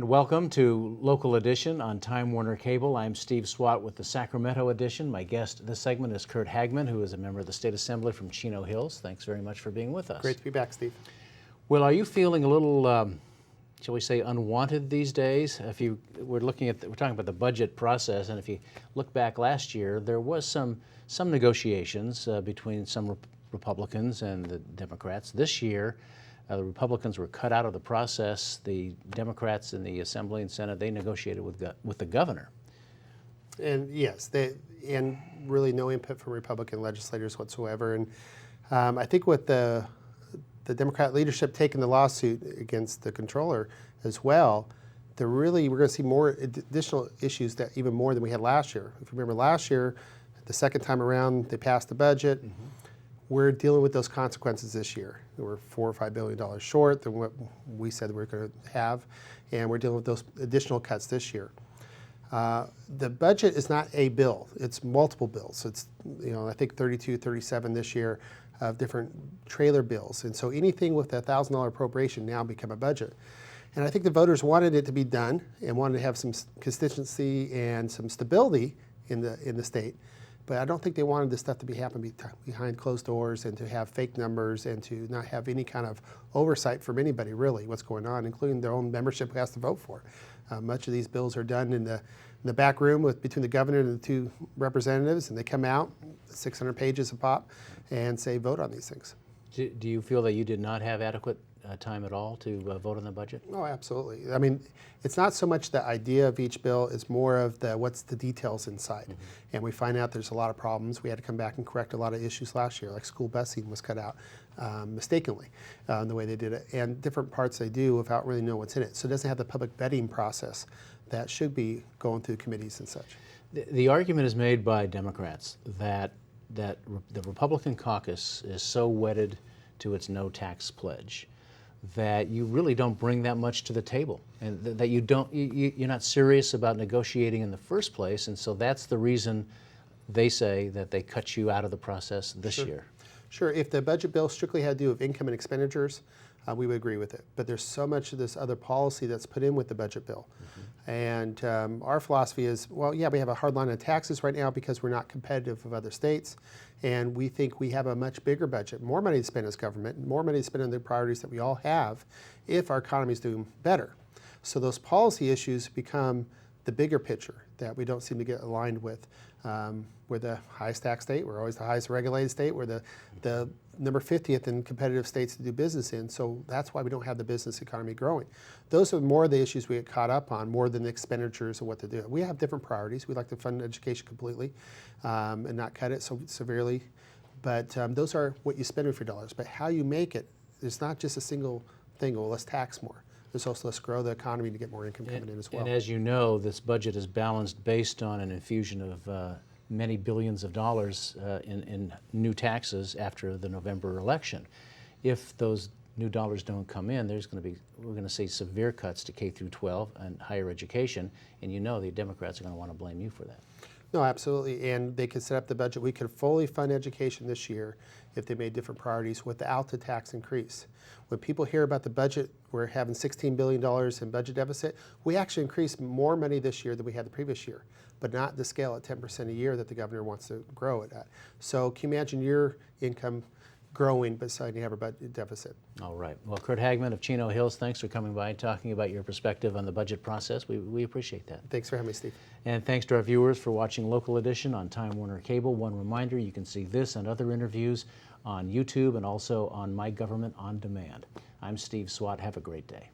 And welcome to Local Edition on Time Warner Cable. I'm Steve Swat with the Sacramento edition. My guest this segment is Curt Hagman, who is a member of the State Assembly from Chino Hills. Thanks very much for being with us. Great to be back, Steve. Well, are you feeling a little, shall we say, unwanted these days? We're talking about the budget process, and if you look back last year, there was some negotiations between some Republicans and the Democrats. This year, the Republicans were cut out of the process. The Democrats in the Assembly and Senate, they negotiated with the governor. And yes, and really no input from Republican legislators whatsoever. And I think with the Democrat leadership taking the lawsuit against the controller as well, we're going to see more additional issues that even more than we had last year. If you remember last year, the second time around, they passed the budget. Mm-hmm. We're dealing with those consequences this year. We're $4 or $5 billion short than what we said we were going to have, and we're dealing with those additional cuts this year. The budget is not a bill; it's multiple bills. It's I think 32, 37 this year of different trailer bills, and so anything with a $1,000 appropriation now become a budget. And I think the voters wanted it to be done and wanted to have some consistency and some stability in the state. But I don't think they wanted this stuff to be happening behind closed doors and to have fake numbers and to not have any kind of oversight from anybody, really, what's going on, including their own membership who has to vote for. Much of these bills are done in the back room between the governor and the two representatives, and they come out, 600 pages a pop, and say, vote on these things. Do you feel that you did not have adequate time at all to vote on the budget? Oh, absolutely. I mean, it's not so much the idea of each bill, it's more of what's the details inside. Mm-hmm. And we find out there's a lot of problems. We had to come back and correct a lot of issues last year, like school busing was cut out mistakenly, the way they did it, and different parts they do without really knowing what's in it. So it doesn't have the public vetting process that should be going through committees and such. The argument is made by Democrats that the Republican caucus is so wedded to its no tax pledge that you really don't bring that much to the table, and that you're not serious about negotiating in the first place, and so that's the reason they say that they cut you out of the process this year. Sure. If the budget bill strictly had to do with income and expenditures, we would agree with it. But there's so much of this other policy that's put in with the budget bill. Mm-hmm. And our philosophy is, well, yeah, we have a hard line on taxes right now because we're not competitive with other states. And we think we have a much bigger budget, more money to spend as government, more money to spend on the priorities that we all have if our economy is doing better. So those policy issues become the bigger picture that we don't seem to get aligned with. We're the highest tax state. We're always the highest regulated state. We're the number 50th in competitive states to do business in. So that's why we don't have the business economy growing. Those are more the issues we get caught up on, more than the expenditures and what to do. We have different priorities. We like to fund education completely and not cut it so severely. But those are what you spend with your dollars. But how you make it, it's not just a single thing, well, let's tax more. There's also let's grow the economy to get more income coming in as well. And as you know, this budget is balanced based on an infusion of many billions of dollars in new taxes after the November election. If those new dollars don't come in, we're going to see severe cuts to K through 12 and higher education, and the Democrats are going to want to blame you for that. No, absolutely, and they could set up the budget. We could fully fund education this year if they made different priorities without the tax increase. When people hear about the budget, we're having $16 billion in budget deficit. We actually increased more money this year than we had the previous year, but not the scale at 10% a year that the governor wants to grow it at. So can you imagine your income growing but suddenly you have a budget deficit? All right. Well, Curt Hagman of Chino Hills, thanks for coming by and talking about your perspective on the budget process. We appreciate that. Thanks for having me, Steve. And thanks to our viewers for watching Local Edition on Time Warner Cable. One reminder, you can see this and other interviews on YouTube and also on My Government On Demand. I'm Steve Swat. Have a great day.